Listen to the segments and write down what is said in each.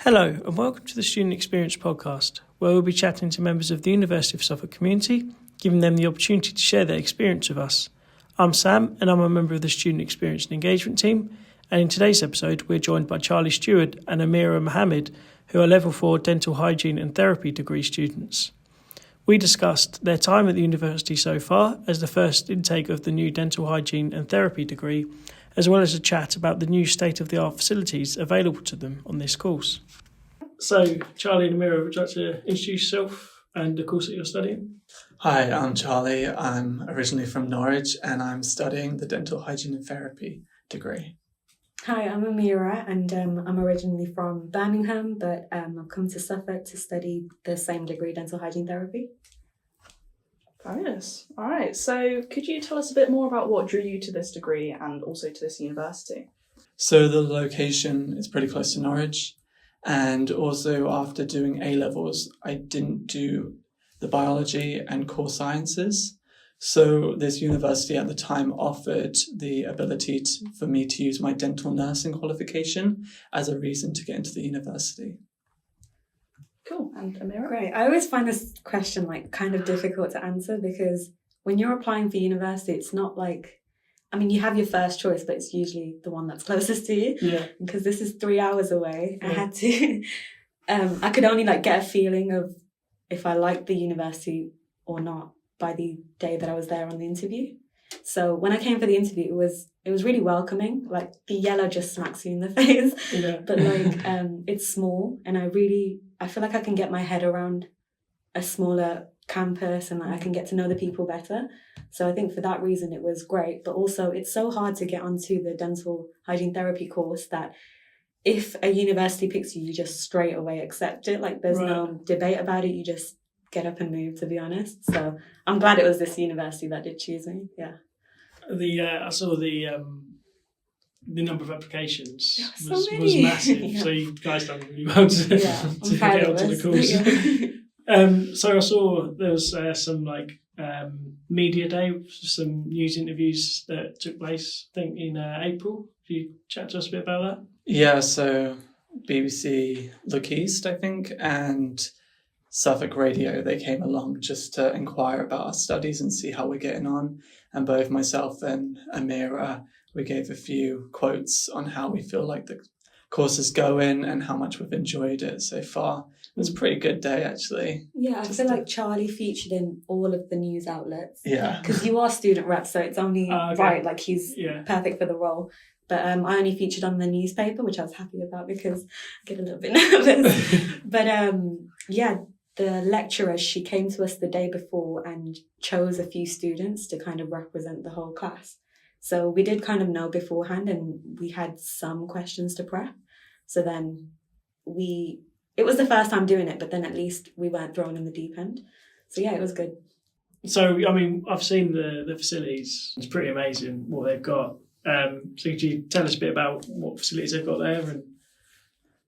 Hello and welcome to the Student Experience podcast, where we'll be chatting to members of the University of Suffolk community, giving them the opportunity to share their experience with us. I'm Sam and I'm a member of the Student Experience and Engagement team, and in today's episode we're joined by Charlie Steward and Amira Mohamed, who are Level 4 Dental Hygiene and Therapy degree students. We discussed their time at the university so far as the first intake of the new Dental Hygiene and Therapy degree, as well as a chat about the new state-of-the-art facilities available to them on this course. So, Charlie and Amira, would you like to introduce yourself and the course that you're studying? Hi, I'm Charlie. I'm originally from Norwich and I'm studying the Dental Hygiene and Therapy degree. Hi, I'm Amira and I'm originally from Birmingham, but I've come to Suffolk to study the same degree, Dental Hygiene Therapy. Fabulous. All right, so could you tell us a bit more about what drew you to this degree and also to this university? So the location is pretty close to Norwich, and also after doing A-levels, I didn't do the biology and core sciences. So this university at the time offered the ability for me to use my dental nursing qualification as a reason to get into the university. Cool. And Amira? Great. I always find this question kind of difficult to answer because when you're applying for university, it's not you have your first choice, but it's usually the one that's closest to you. Yeah. Because this is 3 hours away. Yeah. I had to, I could only get a feeling of if I liked the university or not by the day that I was there on the interview. So when I came for the interview, it was really welcoming. The yellow just smacks you in the face. Yeah. But it's small, and I feel like I can get my head around a smaller campus and I can get to know the people better. So I think for that reason it was great. But also it's so hard to get onto the dental hygiene therapy course that if a university picks you, you just straight away accept it. There's no debate about it. You just get up and move, to be honest. So I'm glad it was this university that did choose me. Yeah. I saw the number of applications so was massive. Yeah. So you guys done really well to get onto the course. Yeah. So I saw there was some media day, some news interviews that took place, I think in April. Could you chat to us a bit about that? Yeah, so BBC Look East, I think, and Suffolk Radio, they came along just to inquire about our studies and see how we're getting on. And both myself and Amira, we gave a few quotes on how we feel like the course is going and how much we've enjoyed it so far. It was a pretty good day, actually. Yeah, I feel like Charlie featured in all of the news outlets. Yeah. Because you are student rep, so it's only okay. right, he's perfect for the role. But I only featured on the newspaper, which I was happy about because I get a little bit nervous. But the lecturer, she came to us the day before and chose a few students to kind of represent the whole class. So we did kind of know beforehand and we had some questions to prep. So then it was the first time doing it, but then at least we weren't thrown in the deep end. So yeah, it was good. So, I've seen the facilities. It's pretty amazing what they've got. So could you tell us a bit about what facilities they've got there?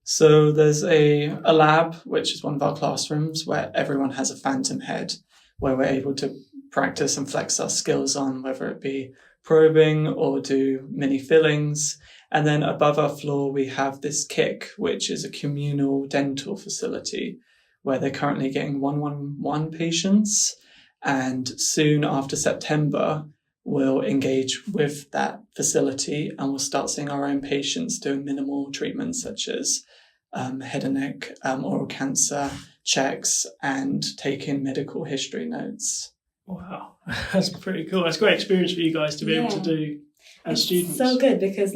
So there's a lab, which is one of our classrooms, where everyone has a phantom head, where we're able to practice and flex our skills on, whether it be probing or do mini fillings. And then above our floor, we have this KIC, which is a communal dental facility, where they're currently getting 111 patients. And soon after September, we'll engage with that facility and we'll start seeing our own patients doing minimal treatments such as head and neck, oral cancer checks, and taking medical history notes. Wow, that's pretty cool. That's a great experience for you guys to be able to do as students. So good because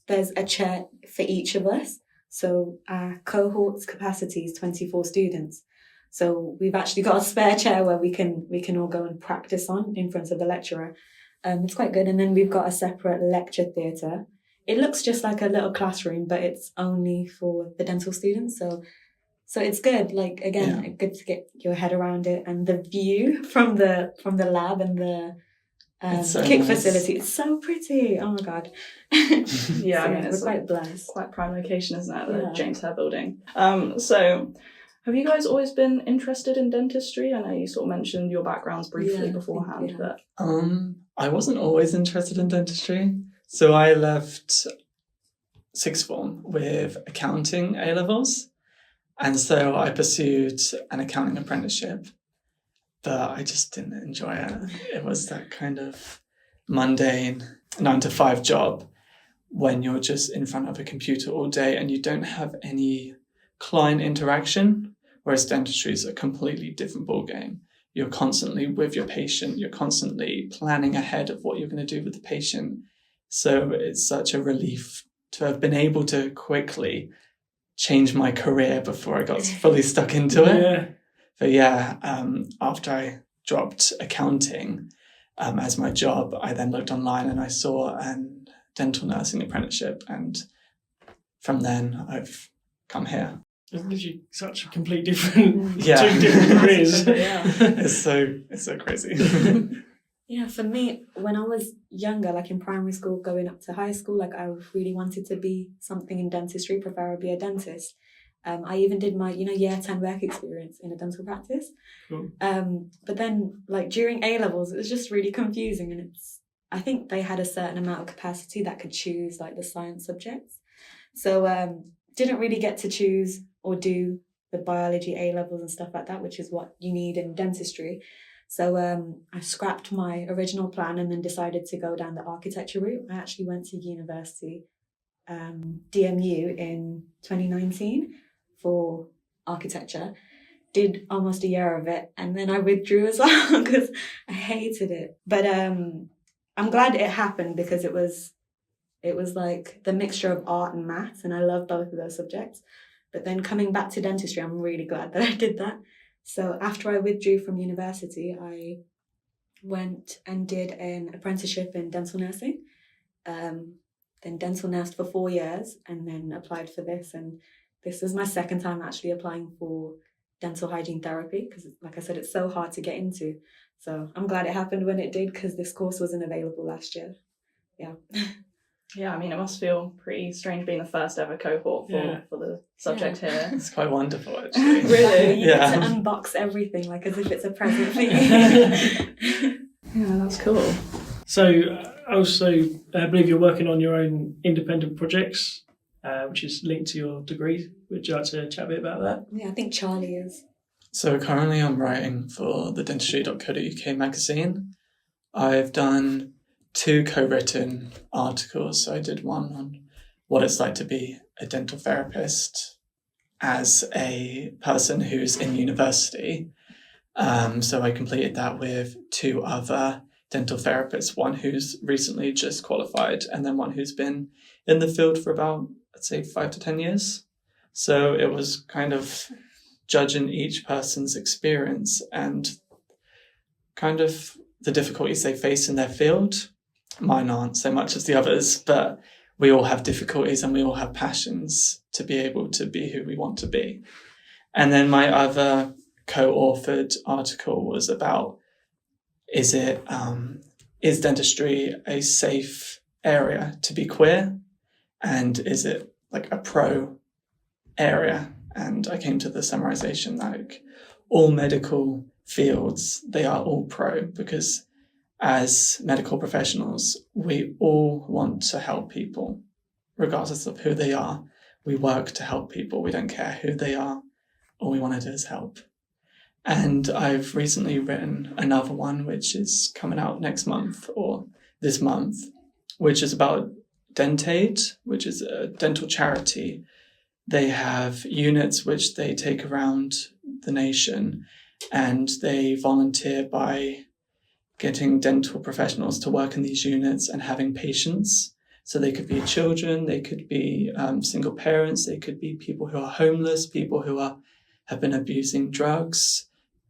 there's a chair for each of us. So our cohort's capacity is 24 students. So we've actually got a spare chair where we can all go and practice on in front of the lecturer. It's quite good. And then we've got a separate lecture theatre. It looks just like a little classroom, but it's only for the dental students. So it's good. Good to get your head around it, and the view from the lab and the KIC nice facility. It's so pretty. Oh my god. Yeah, we're quite blessed. Quite prime location, isn't it? The Yeah. James Hare building. So have you guys always been interested in dentistry? I know you sort of mentioned your backgrounds briefly beforehand, but I wasn't always interested in dentistry. So I left sixth form with accounting A-levels. And so I pursued an accounting apprenticeship, but I just didn't enjoy it. It was that kind of mundane 9-to-5 job when you're just in front of a computer all day and you don't have any client interaction, whereas dentistry is a completely different ballgame. You're constantly with your patient, you're constantly planning ahead of what you're going to do with the patient. So it's such a relief to have been able to quickly change my career before I got fully stuck into it. But after I dropped accounting as my job, I then looked online and I saw a dental nursing apprenticeship, and from then I've come here. It's literally such a complete different, Yeah. two different careers. It's so crazy. Yeah, for me, when I was younger, like in primary school, going up to high school, like I really wanted to be something in dentistry, preferably a dentist. I even did my, year 10 work experience in a dental practice. Cool. But then, like during A-levels, it was just really confusing, and I think they had a certain amount of capacity that could choose like the science subjects. So didn't really get to choose or do the biology A-levels and stuff like that, which is what you need in dentistry. So I scrapped my original plan and then decided to go down the architecture route. I actually went to University, DMU in 2019 for architecture. Did almost a year of it, and then I withdrew as well because I hated it. But I'm glad it happened because it was like the mixture of art and maths, and I love both of those subjects. But then coming back to dentistry, I'm really glad that I did that. So after I withdrew from university, I went and did an apprenticeship in dental nursing, then dental nursed for 4 years, and then applied for this. And this is my second time actually applying for dental hygiene therapy because, like I said, it's so hard to get into. So I'm glad it happened when it did because this course wasn't available last year. Yeah. Yeah, I mean, it must feel pretty strange being the first ever cohort for the subject here. It's quite wonderful, actually. Really? You get to unbox everything like as if it's a present for you. Yeah, that's cool. So I also believe you're working on your own independent projects, which is linked to your degree. Would you like to chat a bit about that? Yeah, I think Charlie is. So currently I'm writing for the dentistry.co.uk magazine. I've done 2 co-written articles. So I did one on what it's like to be a dental therapist as a person who's in university. So I completed that with 2 other dental therapists, one who's recently just qualified and then one who's been in the field for about, I'd say, 5 to 10 years. So it was kind of judging each person's experience and kind of the difficulties they face in their field. Mine aren't so much as the others, but we all have difficulties and we all have passions to be able to be who we want to be. And then my other co-authored article was about, is dentistry a safe area to be queer? And is it like a pro area? And I came to the summarization like all medical fields, they are all pro because as medical professionals, we all want to help people, regardless of who they are. We work to help people. We don't care who they are. All we want to do is help. And I've recently written another one, which is coming out next month or this month, which is about Dentaid, which is a dental charity. They have units which they take around the nation and they volunteer by getting dental professionals to work in these units and having patients. So they could be children, they could be single parents, they could be people who are homeless, people who have been abusing drugs,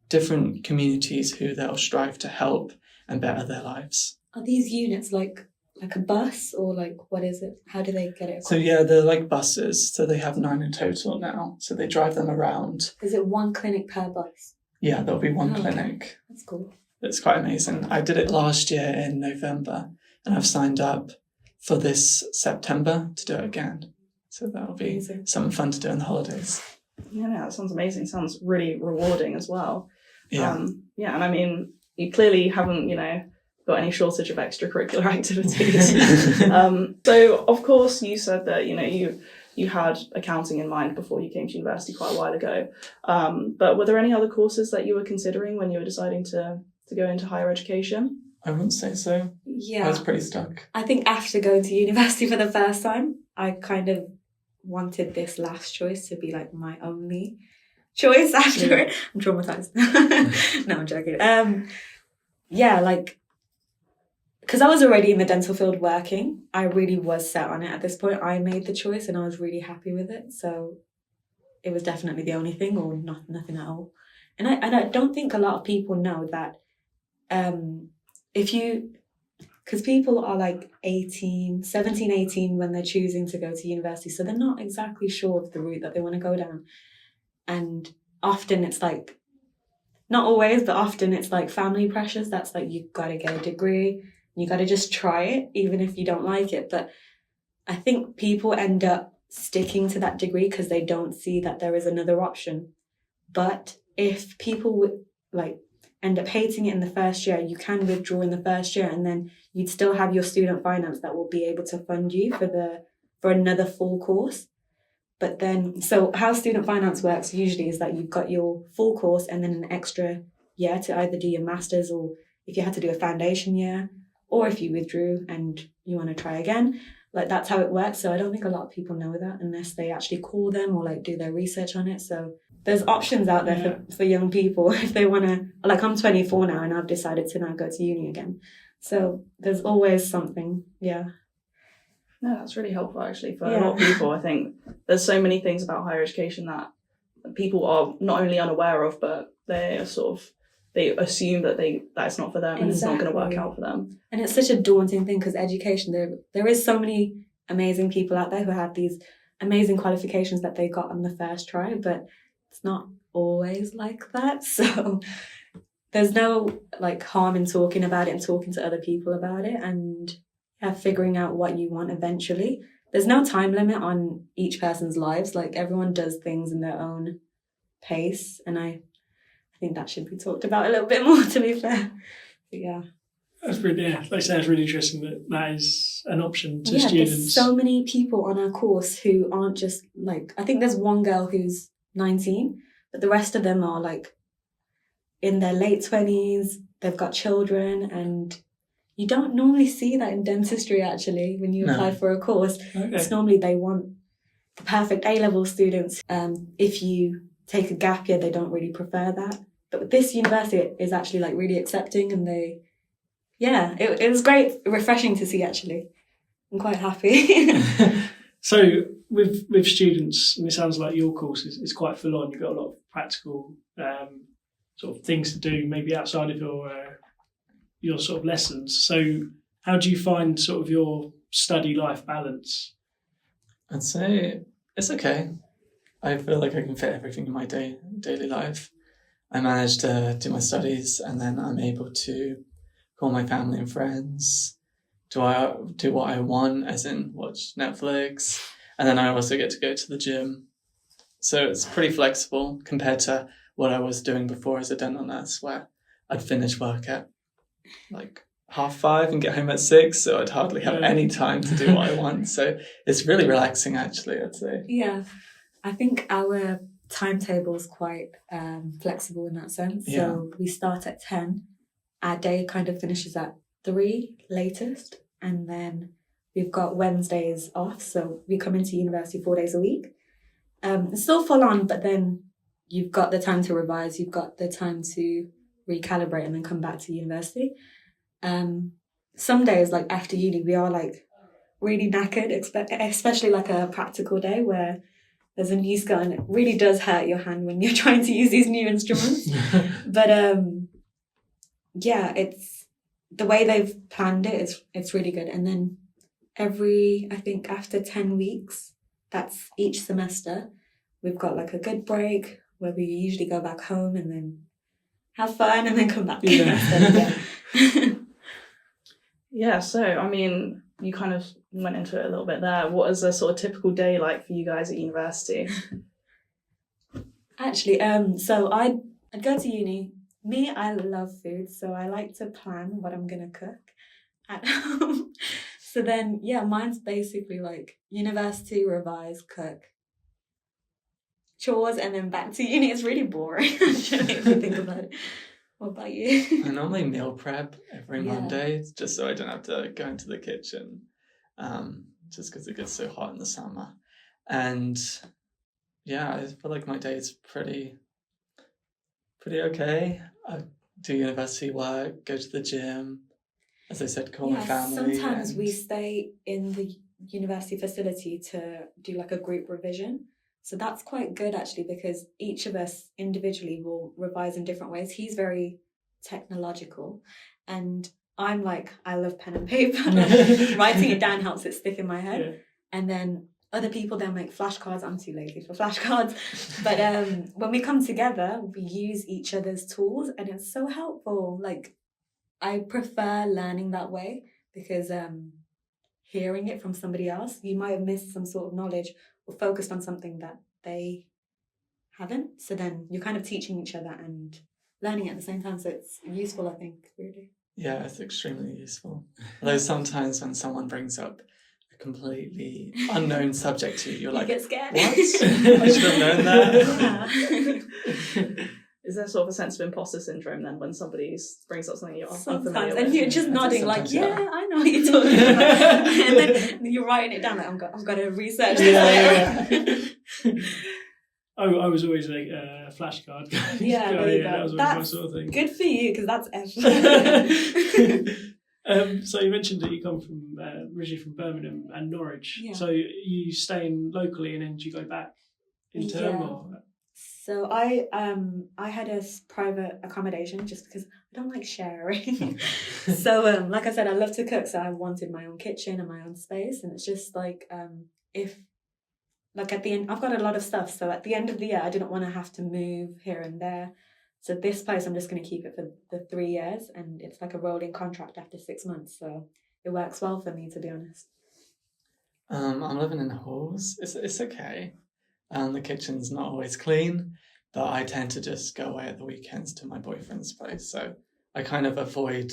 different communities who they'll strive to help and better their lives. Are these units like a bus or like what is it? How do they get it across? So yeah, they're like buses. So they have 9 in total now. So they drive them around. Is it one clinic per bus? Yeah, there'll be one clinic. Okay. That's cool. It's quite amazing. I did it last year in November and I've signed up for this September to do it again. So that'll be something fun to do in the holidays. Yeah, that sounds amazing. Sounds really rewarding as well. Yeah. And I mean, you clearly haven't, got any shortage of extracurricular activities. So of course you said that, you had accounting in mind before you came to university quite a while ago. But were there any other courses that you were considering when you were deciding to go into higher education? I wouldn't say so. Yeah. I was pretty stuck. I think after going to university for the first time, I kind of wanted this last choice to be like my only choice after it. I'm traumatized. No, I'm joking. Because I was already in the dental field working, I really was set on it at this point. I made the choice and I was really happy with it. So it was definitely the only thing, or nothing at all. And I don't think a lot of people know that because people are like 17, 18 when they're choosing to go to university. So they're not exactly sure of the route that they want to go down. And often it's like, not always, but often it's like family pressures. That's like, you've got to get a degree. You got to just try it, even if you don't like it. But I think people end up sticking to that degree because they don't see that there is another option. But if people would end up hating it in the first year, you can withdraw in the first year, and then you'd still have your student finance that will be able to fund you for another full course. But then, so how student finance works usually is that you've got your full course and then an extra year to either do your master's, or if you had to do a foundation year, or if you withdrew and you want to try again. That's how it works. So I don't think a lot of people know that unless they actually call them or do their research on it. So there's options out there for young people if they want to. I'm 24 now and I've decided to now go to uni again. So there's always something. Yeah. No, that's really helpful actually for a lot of people. I think there's so many things about higher education that people are not only unaware of, but they assume that it's not for them and it's not going to work out for them. And it's such a daunting thing because education, there is so many amazing people out there who have these amazing qualifications that they got on the first try, but it's not always like that. So there's no harm in talking about it and talking to other people about it and figuring out what you want eventually. There's no time limit on each person's lives. Everyone does things in their own pace, and I think that should be talked about a little bit more, to be fair. But yeah. That's really, it's really interesting that is an option to students. There's so many people on our course who aren't just I think there's one girl who's 19, but the rest of them are in their late 20s, they've got children, and you don't normally see that in dentistry actually when you apply for a course. Okay. It's normally they want the perfect A-level students. If you take a gap year, they don't really prefer that. But this university is actually really accepting, and it was great, refreshing to see actually. I'm quite happy. So with students, and it sounds like your course is quite full on. You've got a lot of practical sort of things to do, maybe outside of your sort of lessons. So how do you find sort of your study life balance? I'd say it's okay. I feel like I can fit everything in my daily life. I manage to do my studies, and then I'm able to call my family and friends. Do what I want, as in watch Netflix, and then I also get to go to the gym. So it's pretty flexible compared to what I was doing before as a dental nurse, where I'd finish work at 5:30 and get home at 6, so I'd hardly have any time to do what I want. So it's really relaxing, actually, I'd say. Yeah, I think our timetable is quite flexible in that sense. Yeah. So we start at 10, our day kind of finishes at 3 latest, and then we've got Wednesdays off, so we come into university 4 days a week. It's still full on, but then you've got the time to revise, you've got the time to recalibrate and then come back to university. Some days, after uni, we are really knackered, especially a practical day where there's a new skill and it really does hurt your hand when you're trying to use these new instruments. But it's the way they've planned it, it's really good. And then I think after 10 weeks, that's each semester, we've got a good break where we usually go back home and then have fun and then come back. Yeah, so I mean, you kind of went into it a little bit there. What is a sort of typical day like for you guys at university? Actually, so I'd go to uni Me, I love food, so I like to plan what I'm gonna cook at home. So then, yeah, mine's basically like university, revise, cook, chores, and then back to uni. It's really boring, actually, if you think about it. What about you? I normally meal prep every Yeah. Monday, just so I don't have to go into the kitchen, just because it gets so hot in the summer. And yeah, I feel like my day is pretty okay. I do university work, go to the gym, as I said, call my family. Sometimes we stay in the university facility to do like a group revision. So that's quite good actually, because each of us individually will revise in different ways. He's very technological and I'm like, I love pen and paper. Writing it down helps it stick in my head. Yeah. And then other people, they'll make flashcards. I'm too lazy for flashcards. But when we come together, we use each other's tools and it's so helpful. Like, I prefer learning that way because hearing it from somebody else, you might have missed some sort of knowledge or focused on something that they haven't. So then you're kind of teaching each other and learning at the same time. So it's useful, I think, really. Yeah, it's extremely useful. Although sometimes when someone brings up a completely unknown subject to you, you're like, you get scared. what? I should have known that. Yeah. Is there sort of a sense of imposter syndrome then when somebody brings up something you're unfamiliar Sometimes, with? and you're just nodding like, Sometimes, yeah, I know what you're talking about. And then you're writing it down like, I've got to research this later. I was always a flashcard. Yeah, there you go. That was always my sort of thing. Good for you, because that's effort. So you mentioned that you come from originally from Birmingham and Norwich. Yeah. So you staying locally and then do you go back in term? Yeah. Or? So I had a private accommodation just because I don't like sharing. So like I said, I love to cook, so I wanted my own kitchen and my own space. And it's just like if like at the end, I've got a lot of stuff. So at the end of the year, I didn't want to have to move here and there. So this place, I'm just going to keep it for the 3 years, and it's like a rolling contract after 6 months. So it works well for me, to be honest. I'm living in halls. It's okay. The kitchen's not always clean, but I tend to just go away at the weekends to my boyfriend's place. So I kind of avoid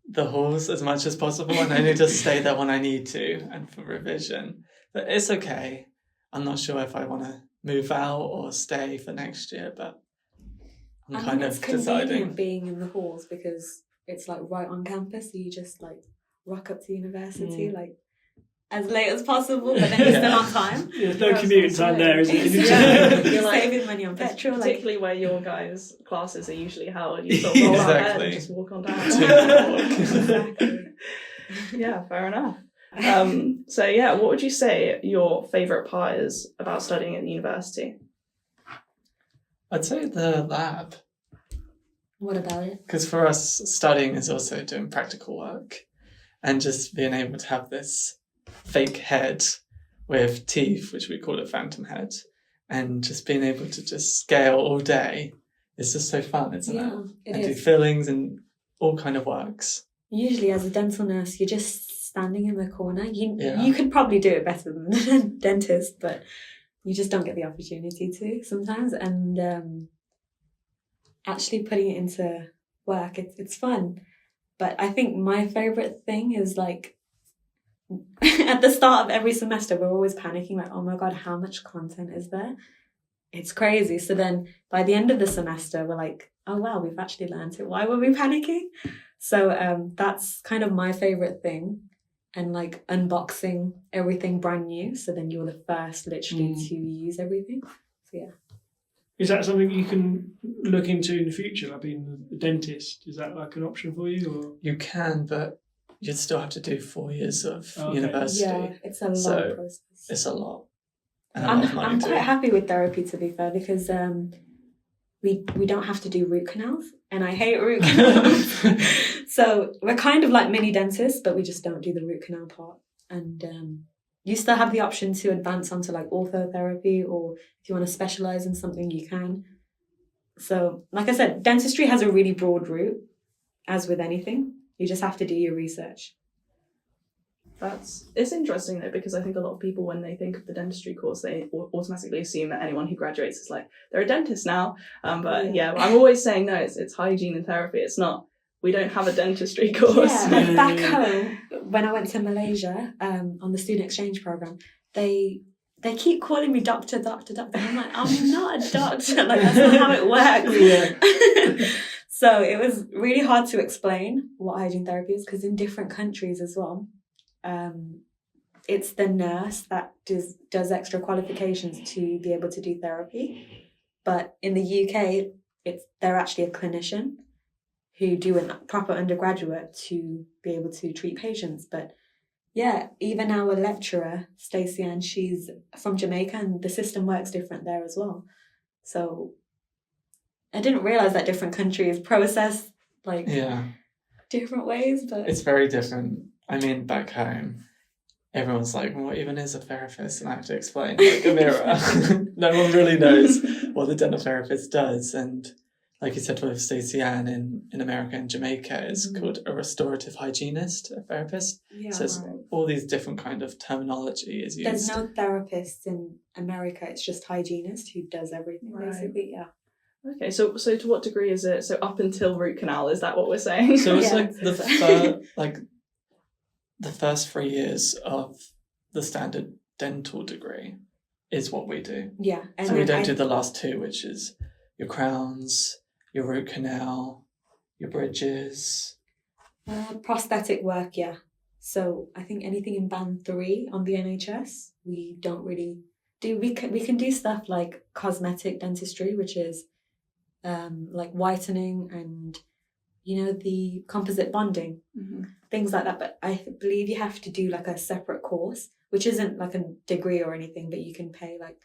the halls as much as possible and only just stay there when I need to and for revision. But it's okay. I'm not sure if I want to move out or stay for next year, but I'm kind of deciding. It's convenient being in the halls because it's like right on campus. So you just like rock up to university like as late as possible, but then you're still on time. There's no commuting time there, is it? You're like saving money on petrol. Particularly where your guys' classes are usually held. You sort of roll out bed and just walk on down. Exactly. Yeah, fair enough. So yeah, what would you say your favourite part is about studying at the university? I'd say the lab. What about it? Because for us, studying is also doing practical work and just being able to have this fake head with teeth, which we call a phantom head, and just being able to just scale all day is just so fun, isn't it? It and is. do fillings and all kind of works. Usually as a dental nurse, you're just standing in the corner. You could probably do it better than a dentist, but you just don't get the opportunity to sometimes. And actually putting it into work, it's fun. But I think my favourite thing is like at the start of every semester, we're always panicking like, oh my God, how much content is there? It's crazy. So then by the end of the semester, we're like, oh wow, we've actually learned it. Why were we panicking? So that's kind of my favourite thing. And like unboxing everything brand new. So then you're the first literally to use everything. So yeah. Is that something you can look into in the future, like being a dentist? Is that like an option for you? Or You can, but you'd still have to do 4 years of university. Yeah, it's a long process. It's a lot. And I'm quite happy with therapy, to be fair, because we don't have to do root canals, and I hate root canals. So we're kind of like mini dentists, but we just don't do the root canal part. And you still have the option to advance onto like orthotherapy, or if you want to specialize in something, you can. So like I said, dentistry has a really broad route, as with anything. You just have to do your research. It's interesting though, because I think a lot of people, when they think of the dentistry course, they automatically assume that anyone who graduates is like, they're a dentist now. But I'm always saying no, it's hygiene and therapy. It's not, we don't have a dentistry course. Yeah, back home, when I went to Malaysia on the student exchange program, they keep calling me doctor. I'm like, I'm not a doctor. Like, that's not how it works. Yeah. So it was really hard to explain what hygiene therapy is, because in different countries as well, it's the nurse that does extra qualifications to be able to do therapy. But in the UK, they're actually a clinician who do a proper undergraduate to be able to treat patients. But yeah, even our lecturer, Stacey Ann, she's from Jamaica, and the system works different there as well. So I didn't realise that different countries process different ways, but it's very different. I mean, back home, everyone's like, what even is a therapist? And I have to explain, like, Amira. No one really knows what the dental therapist does. And like you said with Stacey Ann in America and Jamaica, it's called a restorative hygienist, a therapist. yeah. So it's all these different kind of terminology is used. There's no therapist in America, it's just hygienist who does everything, basically, yeah. Okay, so to what degree is it? So up until root canal, is that what we're saying? So it's Yeah. The first 3 years of the standard dental degree is what we do. Yeah. And So we don't do the last two, which is your crowns, your root canal, your bridges. prosthetic work, yeah. So I think anything in band 3 on the NHS, we don't really do. We can do stuff like cosmetic dentistry, which is like whitening and, you know, the composite bonding, things like that. But I believe you have to do like a separate course, which isn't like a degree or anything, but you can pay like,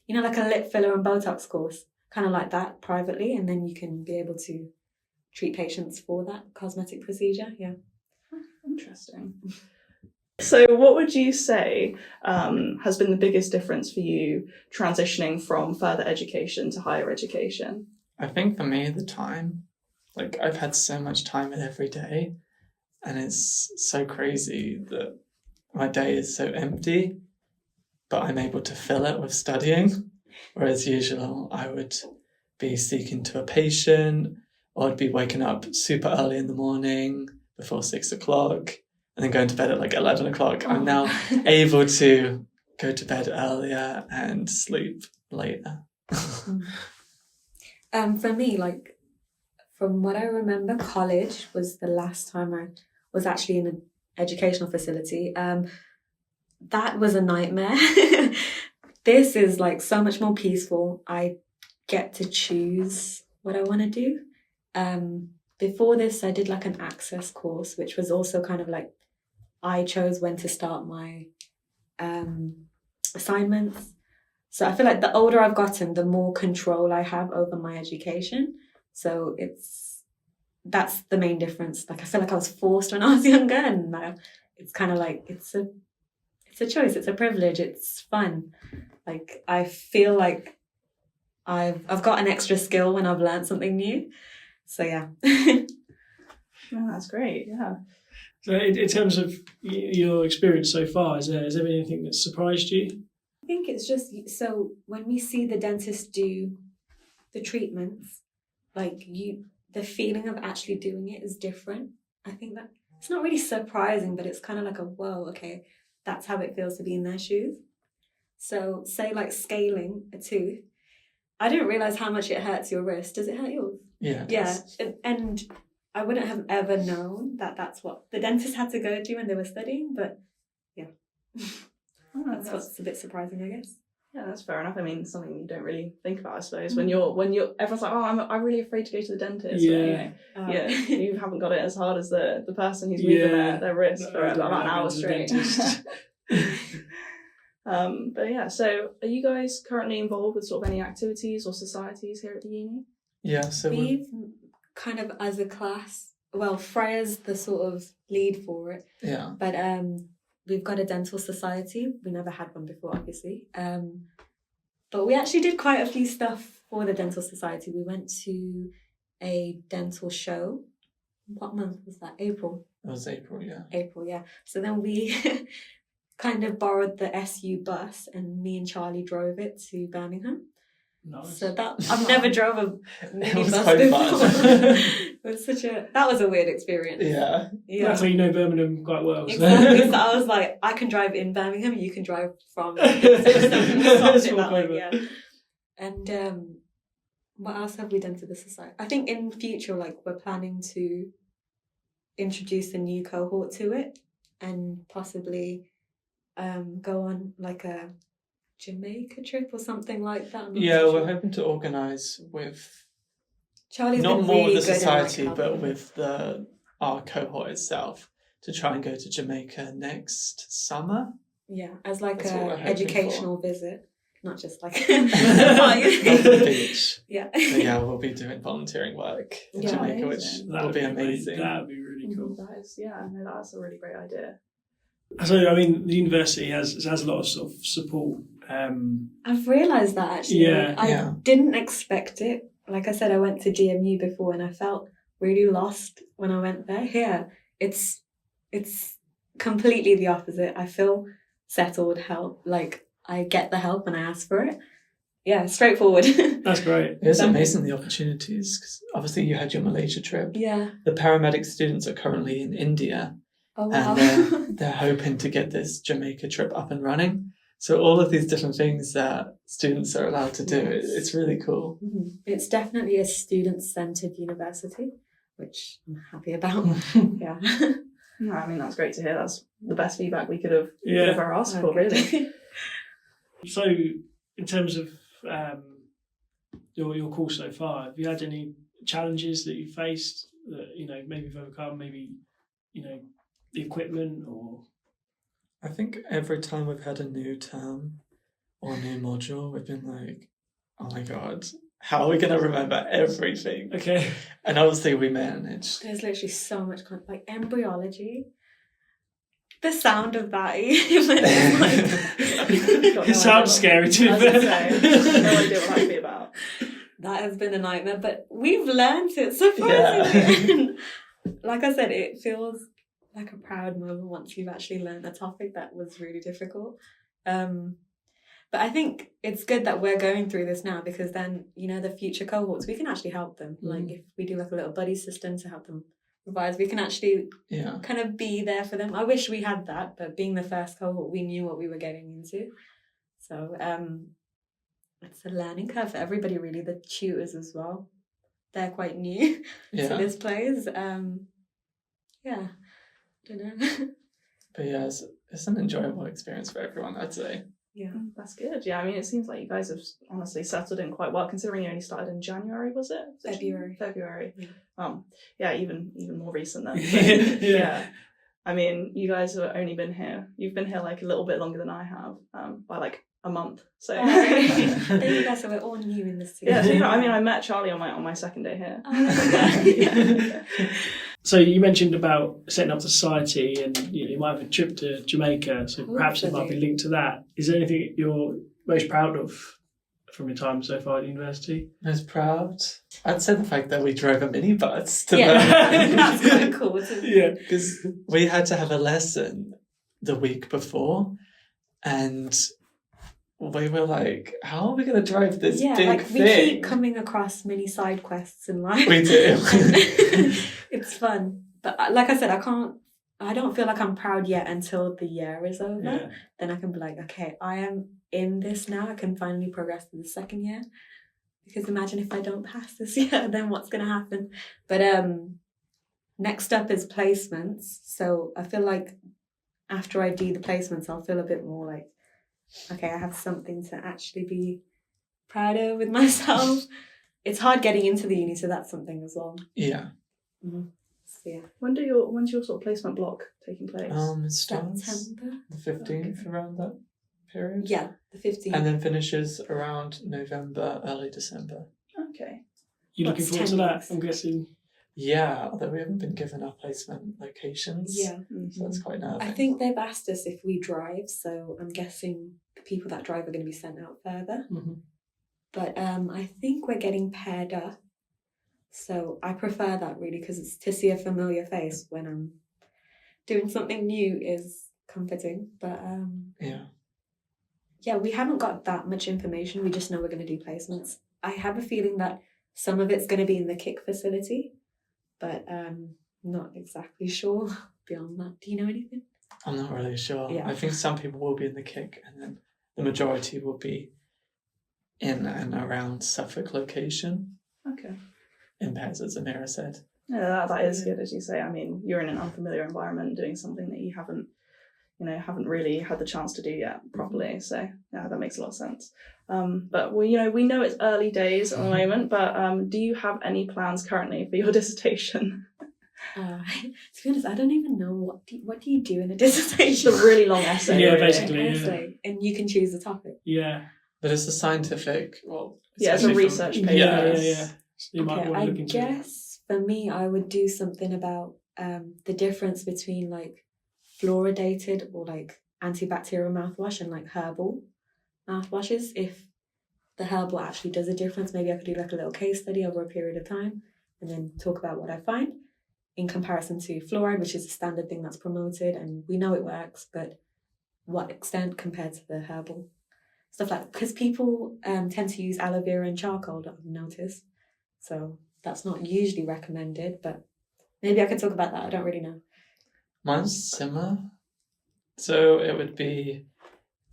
you know, like a lip filler and Botox course, kind of like that privately, and then you can be able to treat patients for that cosmetic procedure. Yeah. Interesting. So what would you say has been the biggest difference for you transitioning from further education to higher education? I think for me, the time. Like, I've had so much time in every day, and it's so crazy that my day is so empty, but I'm able to fill it with studying. Whereas usual, I would be speaking to a patient, or I'd be waking up super early in the morning before 6 o'clock, and then going to bed at like 11 o'clock. I'm now able to go to bed earlier and sleep later. For me, like, from what I remember, college was the last time I was actually in an educational facility. That was a nightmare. This is like so much more peaceful. I get to choose what I want to do. Before this, I did like an access course, which was also kind of like, I chose when to start my assignments. So I feel like the older I've gotten, the more control I have over my education. So that's the main difference. Like, I feel like I was forced when I was younger, and now it's kind of like, it's a choice, it's a privilege, it's fun. Like, I feel like I've got an extra skill when I've learned something new. So yeah. Yeah, that's great. Yeah. So in terms of your experience so far, has there been anything that surprised you? I think it's just, so when we see the dentist do the treatments, like, the feeling of actually doing it is different. I think that it's not really surprising, but it's kind of like whoa, okay, that's how it feels to be in their shoes. So say like scaling a tooth, I didn't realize how much it hurts your wrist. Does it hurt yours? Yeah. Yeah. And I wouldn't have ever known that that's what the dentist had to go through when they were studying, but yeah. That's what's a bit surprising, I guess. Yeah, that's fair enough. I mean, something you don't really think about, I suppose. When you're everyone's like, I'm really afraid to go to the dentist. Yeah. But, you haven't got it as hard as the person who's moving their wrist for about an hour straight. But yeah, so are you guys currently involved with sort of any activities or societies here at the uni? Yeah, so we've kind of, as a class, well, Freya's the sort of lead for it. Yeah. But we've got a dental society. We never had one before, obviously. But we actually did quite a few stuff for the dental society. We went to a dental show what month was that? April. It was April, yeah. April, yeah. So then we kind of borrowed the SU bus, and me and Charlie drove it to Birmingham. Nice. So that I've never drove a was minibus quite before. fun. It was that was a weird experience. Yeah. Yeah. That's how you know Birmingham quite well. So. Exactly. So I was like, I can drive in Birmingham, you can drive from. Yeah. And what else have we done for the society? I think in future, like, we're planning to introduce a new cohort to it, and possibly go on like a Jamaica trip or something like that. Yeah, we're hoping to organise with Charlie's not been more really with the good at, like, society, but helping. with our cohort itself, to try and go to Jamaica next summer. Yeah, as like That's what we're a hoping educational visit, not just like Not the beach. Yeah. But yeah, we'll be doing volunteering work in Yeah, Jamaica, which amazing. will be amazing. That would be really cool. That is, that's a really great idea. So, I mean, the university has a lot of sort of support. I've realised that actually. Yeah. I didn't expect it. Like I said, I went to GMU before and I felt really lost when I went there. Here, it's completely the opposite. I feel settled, like I get the help and I ask for it. Yeah, straightforward. That's great. It's amazing, the opportunities, because obviously you had your Malaysia trip. Yeah. The paramedic students are currently in India, Oh wow. and they're hoping to get this Jamaica trip up and running. So all of these different things that students are allowed to do, Yes. it's really cool. Mhm. It's definitely a student-centred university, which I'm happy about. Yeah. No, I mean, that's great to hear. That's the best feedback we could have Yeah. ever asked for, Okay. really. So, in terms of your course so far, have you had any challenges that you faced that, you know, maybe you've overcome, maybe, you know, the equipment or... I think every time we've had a new term or a new module, we've been like, oh my God, how are we going to remember everything? Okay. And obviously we managed. There's literally so much like embryology. The sound of that even is like Got no It sounds idea scary to I was gonna say, no idea what that'd be about. that has been a nightmare, but we've learned it surprisingly. Like I said, it feels like a proud moment once you've actually learned a topic that was really difficult. But I think it's good that we're going through this now, because then, you know, the future cohorts, we can actually help them. Like if we do like a little buddy system to help them revise, we can actually kind of be there for them. I wish we had that, but being the first cohort, we knew what we were getting into. So it's a learning curve for everybody, really. The tutors as well, they're quite new to this place. Yeah, don't know. But yeah, it's an enjoyable experience for everyone, I'd say. Yeah, That's good. Yeah, I mean, it seems like you guys have honestly settled in quite well, considering you only started in January, was it? February. Yeah. Even more recent then. Yeah. I mean, you guys have only been here. You've been here like a little bit longer than I have, by like a month. So there you go. So we're all new in this team. yeah. So, you know, I mean, I met Charlie on my second day here. Yeah. So you mentioned about setting up the society, and you might have a trip to Jamaica, so perhaps it might be linked to that. Is there anything you're most proud of from your time so far at university? Most proud? I'd say the fact that we drove a minibus to Birmingham. That's quite cool. Yeah. Because we had to have a lesson the week before, and we were like, how are we going to drive this big thing? We keep coming across many side quests in life. We do. It's fun. But like I said, I don't feel like I'm proud yet until the year is over. Yeah. Then I can be like, okay, I am in this now. I can finally progress to the second year. Because imagine if I don't pass this year, then what's going to happen? But next up is placements. So I feel like after I do the placements, I'll feel a bit more like, okay, I have something to actually be proud of with myself. It's hard getting into the uni, so that's something as well. Yeah. Mm-hmm. So, yeah. When's your sort of placement block taking place? It starts September? the 15th, around that period. Yeah, the 15th. And then finishes around November, early December. Okay. You looking That's forward to 10 that, weeks. I'm guessing? Yeah, although we haven't been given our placement locations. Yeah. So that's quite nervous. I think they've asked us if we drive, so I'm guessing the people that drive are going to be sent out further. Mm-hmm. But I think we're getting paired up. So I prefer that really, because it's to see a familiar face when I'm doing something new is comforting. But yeah, we haven't got that much information. We just know we're going to do placements. I have a feeling that some of it's going to be in the KIC facility, but not exactly sure beyond that. Do you know anything? I'm not really sure. Yeah. I think some people will be in the KIC, and then the majority will be in and around Suffolk location. Okay. In pairs, as Amira said. Yeah, that is good, as you say. I mean, you're in an unfamiliar environment doing something that you haven't really had the chance to do yet properly. So yeah, that makes a lot of sense. But we know it's early days at the moment. But do you have any plans currently for your dissertation? To be honest, I don't even know what do you do in a dissertation. It's a really long essay. Yeah, really. basically. And you can choose the topic. Yeah. But it's a scientific. It's a research paper. Yeah. So you might Okay, want I to look into guess for me, I would do something about the difference between like fluoridated or like antibacterial mouthwash and like herbal mouthwashes. If the herbal actually does a difference, maybe I could do like a little case study over a period of time and then talk about what I find in comparison to fluoride, which is a standard thing that's promoted and we know it works, but what extent compared to the herbal stuff like, because people tend to use aloe vera and charcoal, I've noticed. So that's not usually recommended, but maybe I could talk about that. I don't really know. Mine's similar. So it would be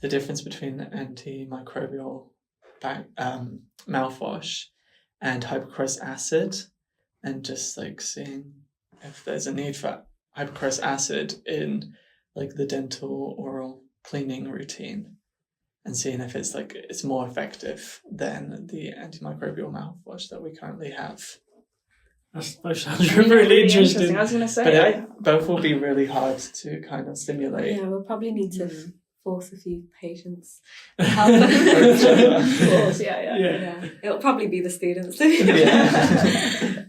the difference between antimicrobial mouthwash and hypochlorous acid, and just like seeing if there's a need for hypochlorous acid in like the dental oral cleaning routine, and seeing if it's more effective than the antimicrobial mouthwash that we currently have. That sounds really interesting. I was going to say, both will be really hard to kind of stimulate. Yeah, we'll probably need to force a few patients. of course, yeah. It'll probably be the students. Yeah.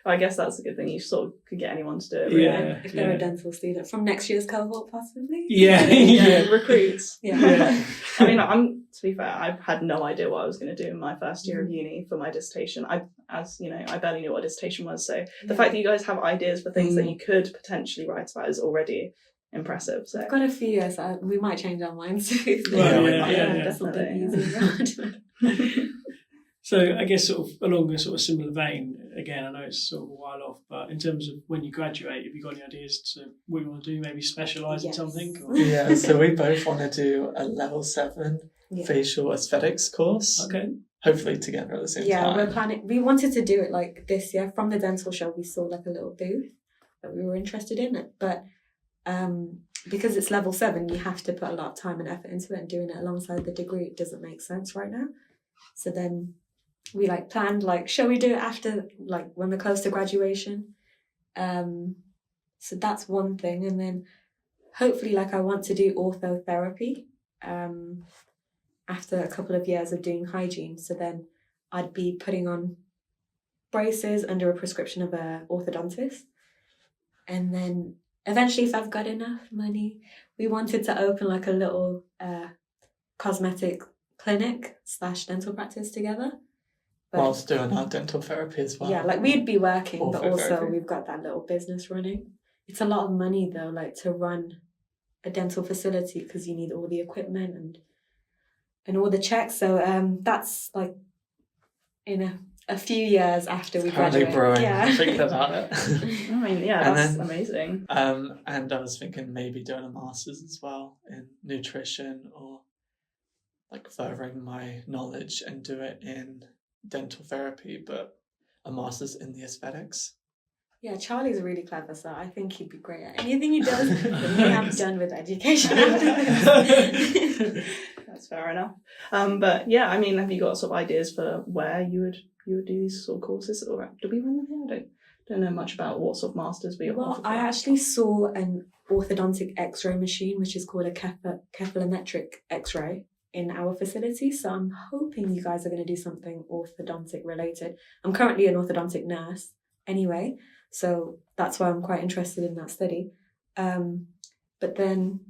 I guess that's a good thing. You sort of could get anyone to do it. Really. Yeah. If they're a dental student from next year's cohort, possibly. Yeah. Recruits. Yeah. I mean, to be fair, I had no idea what I was going to do in my first year of uni for my dissertation. I barely knew what a dissertation was. So the fact that you guys have ideas for things that you could potentially write about is already impressive. So We've got a few years. We might change our minds. Yeah. That's So I guess sort of along a sort of similar vein, again, I know it's sort of a while off, but in terms of when you graduate, have you got any ideas to what you want to do? Maybe specialise in something? Or? Yeah, so we both want to do a level 7 facial aesthetics course. Okay. Hopefully together at the same time. Yeah, we're planning. We wanted to do it like this year. From the dental show, we saw like a little booth that we were interested in it, but because it's level 7, you have to put a lot of time and effort into it, and doing it alongside the degree, it doesn't make sense right now. So then we planned shall we do it after when we're close to graduation? So that's one thing, and then hopefully I want to do orthotherapy after a couple of years of doing hygiene. So then I'd be putting on braces under a prescription of an orthodontist, and then eventually, if I've got enough money, we wanted to open a little cosmetic clinic / dental practice together. But, whilst doing our dental therapy as well. Yeah, we'd be working, but also orthotherapy. we've got that little business running. It's a lot of money though, to run a dental facility, because you need all the equipment and all the checks. So that's in a few years after we graduate. Brewing. Yeah. Think about it. I mean, that's amazing. And I was thinking maybe doing a master's as well in nutrition, or furthering my knowledge and do it in dental therapy, but a master's in the aesthetics. Yeah, Charlie's really clever, so I think he'd be great at anything he does. He have done with education after this. That's fair enough. But yeah, I mean, have you got sort of ideas for where you would do these sort of courses, or do we run them here? I don't know much about what sort of masters we offer. I actually saw an orthodontic X-ray machine, which is called a cephalometric X-ray, in our facility. So I'm hoping you guys are going to do something orthodontic related. I'm currently an orthodontic nurse anyway, so that's why I'm quite interested in that study. But then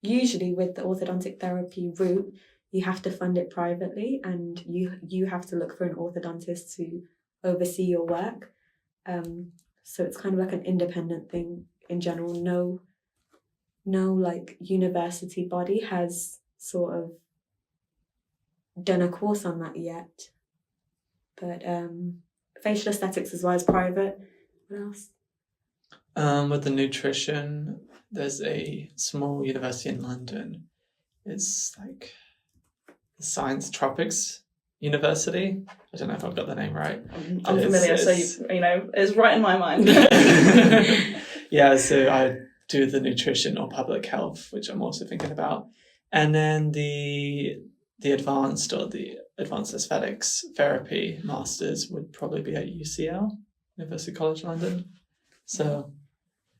usually with the orthodontic therapy route, you have to fund it privately, and you have to look for an orthodontist to oversee your work. So it's kind of like an independent thing in general. No like university body has sort of done a course on that yet. But facial aesthetics as well as private. What else? With the nutrition, there's a small university in London. It's like the Science Tropics University. I don't know if I've got the name right. I'm familiar, so it's right in my mind. Yeah, so I do the nutrition or public health, which I'm also thinking about. And then the advanced aesthetics therapy masters would probably be at UCL, University College London. So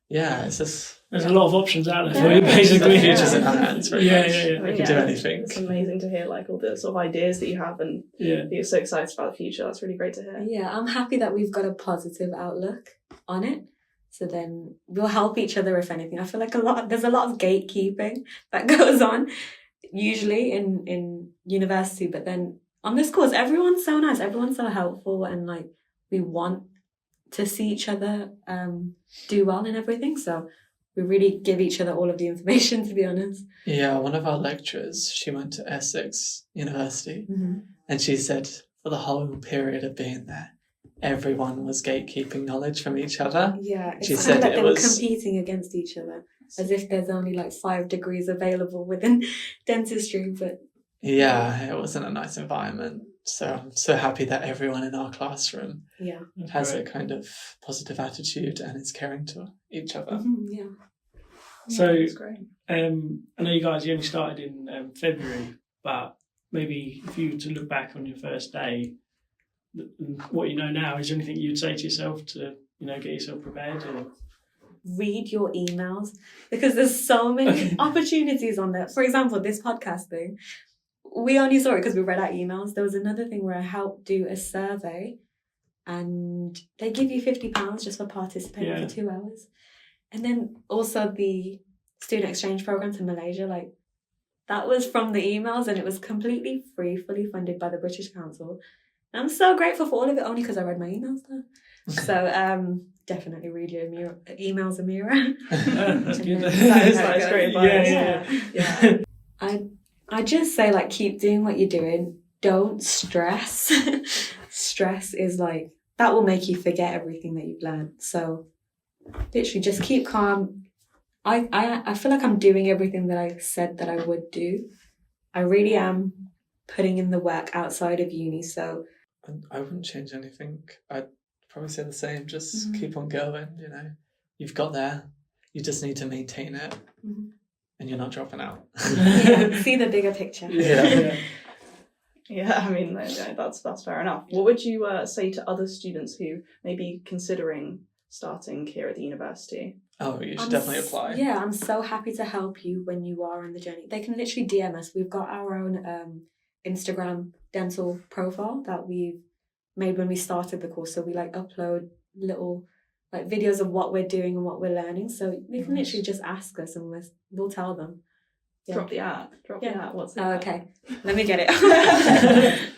yeah, it's just there's a lot of options out there for you, basically. The future's in our hands, very much. We can do anything. It's amazing to hear like all the sort of ideas that you have, and you're so excited about the future. That's really great to hear. Yeah, I'm happy that we've got a positive outlook on it. So then we'll help each other if anything. I feel like there's a lot of gatekeeping that goes on usually in university, but then on this course, everyone's so nice, everyone's so helpful, and like we want to see each other do well and everything. So we really give each other all of the information, to be honest. Yeah, one of our lecturers, she went to Essex University, and she said for the whole period of being there, everyone was gatekeeping knowledge from each other. Yeah, she it's said kind of like it they was were competing against each other, as if there's only like 5 degrees available within dentistry. But yeah, it wasn't a nice environment. So I'm so happy that everyone in our classroom has a kind of positive attitude and is caring to each other. Yeah. So that's great. I know you guys, you only started in February, but maybe if you were to look back on your first day, what you know now, is there anything you'd say to yourself to, get yourself prepared? Or Read your emails, because there's so many opportunities on there. For example, this podcast thing, we only saw it because we read our emails. There was another thing where I helped do a survey, and they give you £50 just for participating for 2 hours. And then also the student exchange program to Malaysia, like that was from the emails, and it was completely free, fully funded by the British Council. And I'm so grateful for all of it, only because I read my emails there. So definitely read your emails, Amira. That's good. That's great advice. Yeah. I just say, like, keep doing what you're doing. Don't stress. Stress is like, that will make you forget everything that you've learned. So literally just keep calm. I feel like I'm doing everything that I said that I would do. I really am putting in the work outside of uni. So I wouldn't change anything. I'd probably say the same. Just keep on going. You've got there. You just need to maintain it, and you're not dropping out. See the bigger picture. Yeah, I mean, that's fair enough. What would you say to other students who may be considering starting here at the university? Oh, you should definitely apply. Yeah, I'm so happy to help you when you are on the journey. They can literally DM us. We've got our own Instagram dental profile that we've made when we started the course. So we upload little videos of what we're doing and what we're learning. So they can literally just ask us and we'll tell them. Yeah. Drop the at. What's it? Okay, let me get it.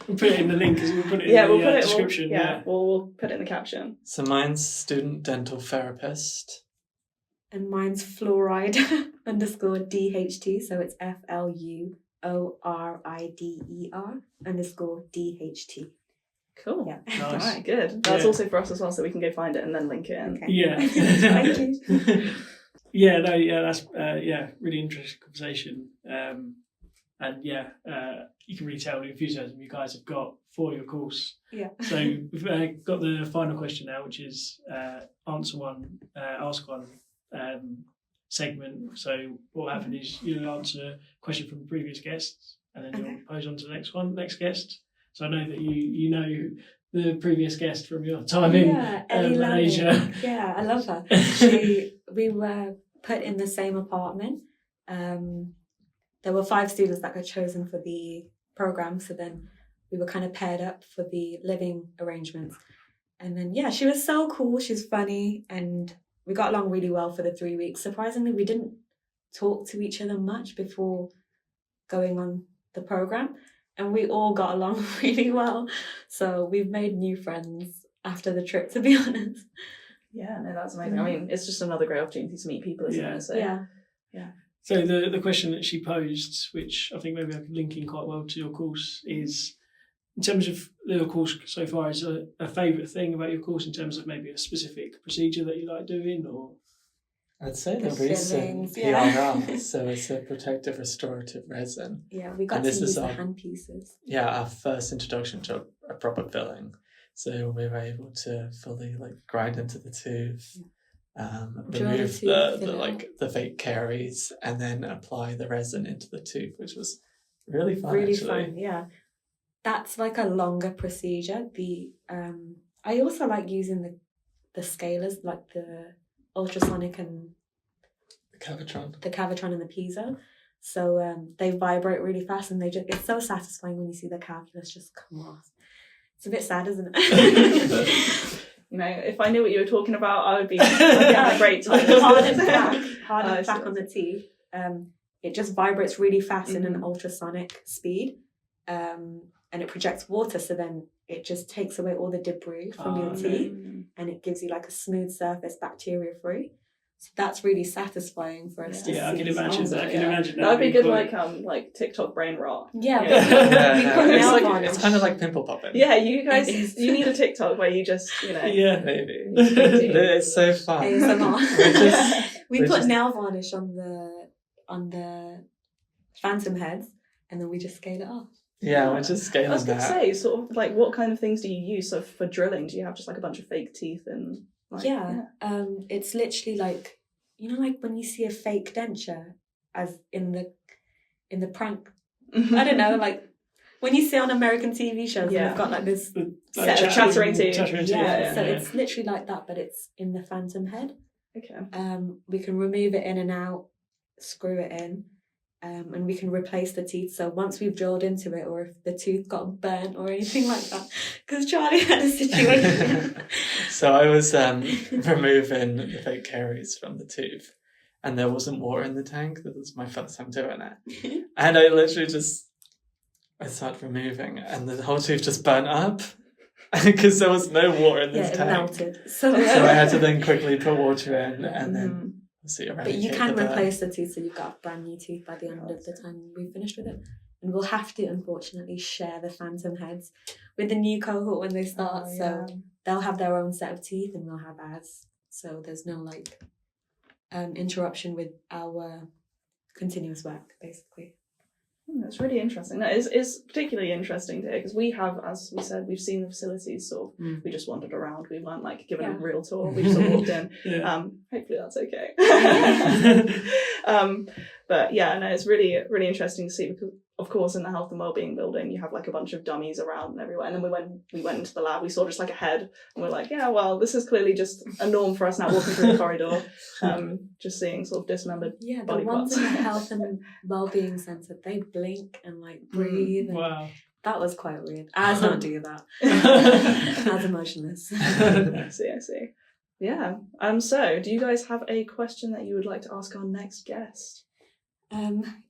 We'll put it in the link, because we'll put it in the description. We'll put it in the caption. So mine's student dental therapist. And mine's fluoride _DHT. So it's FLUORIDER _DHT. Cool. Yeah. All right, good. That's also for us as well, so we can go find it and then link it in. Okay. Yeah. Thank you. That's really interesting conversation. You can really tell the enthusiasm you guys have got for your course. Yeah. So we've got the final question now, which is answer one, ask one segment. So what will happen is you'll answer a question from the previous guests, and then you'll pose on to the next guest. So I know that you know the previous guest from your time in Malaysia. Yeah, I love her. We were put in the same apartment. There were 5 students that got chosen for the program, so then we were kind of paired up for the living arrangements. And then she was so cool. She's funny, and we got along really well for the 3 weeks. Surprisingly, we didn't talk to each other much before going on the program, and we all got along really well. So we've made new friends after the trip, to be honest. Yeah, no, that's amazing. I mean, it's just another great opportunity to meet people, isn't it? So, Yeah. So the question that she posed, which I think maybe I could link in quite well to your course, is in terms of your course so far, is a favourite thing about your course in terms of maybe a specific procedure that you like doing, or? I'd say The the recent fillings, yeah. PRR, so it's a protective restorative resin. Yeah, we got And to this use is the our- hand pieces. Yeah, our first introduction to a proper filling. So we were able to fully grind into the tooth, Drill the remove tooth, the fill it the fake caries, and then apply the resin into the tooth, which was really fun. Really actually. fun, yeah. That's like a longer procedure. I also like using the scalers, like the ultrasonic and The Cavitron. the Cavitron and the piezo. So they vibrate really fast, and it's so satisfying when you see the calculus just come off. It's a bit sad, isn't it? you know, if I knew what you were talking about, I'd be having a great time. hard and see. back on the teeth. It just vibrates really fast in an Mhm. ultrasonic speed, and it projects water. So then it just takes away all the debris from your teeth, and it gives you like a smooth surface, bacteria free. So that's really satisfying for us to see. Yeah, I can imagine Sounds that. I like- can yeah. imagine That would be good, quite- like TikTok brain rot. Yeah, Yeah. we put nail varnish. It's kind of like pimple popping. Yeah, you guys, It is. you need a TikTok where you just, Yeah. Maybe. Indeed. It's so fun. ASMR. We we're put just- nail varnish on the phantom heads, and then we just scale it off. Yeah, we're just I was scaling going to that. say, sort of like, what kind of things do you use? So for drilling, do you have just like a bunch of fake teeth and like, It's literally like, you know, like when you see a fake denture, as in the prank. I don't know, like when you see on American TV shows, Yeah. and they've got like this. Set of chattering teeth. Chattering teeth. Yeah, so yeah. it's literally like that, but it's in the phantom head. Okay. We can remove it in and out, screw it in, and we can replace the teeth. So once we've drilled into it, or if the tooth got burnt or anything like that, because Charlie had a situation. So I was removing the fake caries from the tooth, and there wasn't water in the tank. This was my first time doing it, and I literally I started removing, and the whole tooth just burnt up because there was no water in this it tank. melted. So I had to then quickly put water in, and then But eradicate you can the burn. replace the tooth, so you've got a brand new tooth by the end of the time we've finished with it. And we'll have to, unfortunately, share the phantom heads with the new cohort when they start. So they'll have their own set of teeth, and we'll have ours. So there's no interruption with our continuous work, basically. That's really interesting. That is particularly interesting to hear because we have, as we said, we've seen the facilities. Sort of, we just wandered around. We weren't like given a real tour. We just sort of walked in. Yeah. Hopefully that's okay. But yeah, no, it's really really interesting to see because of course in the health and wellbeing building you have like a bunch of dummies around and everywhere. And then we went into the lab. We saw just like a head, and we're like, yeah, well, this is clearly just a norm for us now walking through the corridor, just seeing sort of dismembered. Yeah, the body ones parts. in the health and wellbeing centre, they blink and breathe. And Wow. that was quite weird. Ours don't do that. Ours are motionless. I see. Yeah. So, do you guys have a question that you would like to ask our next guest?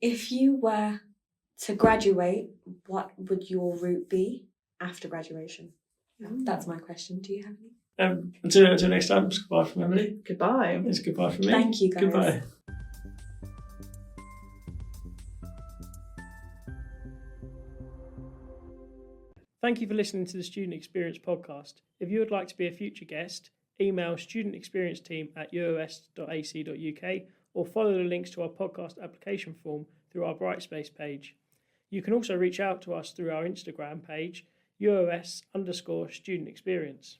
If you were to graduate, what would your route be after graduation? That's my question. Do you have any? Until next time, it's goodbye from Emily. Goodbye. It's goodbye from me. Thank you, guys. Goodbye. Thank you for listening to the Student Experience podcast. If you would like to be a future guest, email studentexperiencesteam@uos.ac.uk or follow the links to our podcast application form through our Brightspace page. You can also reach out to us through our Instagram page, UOS_student experience.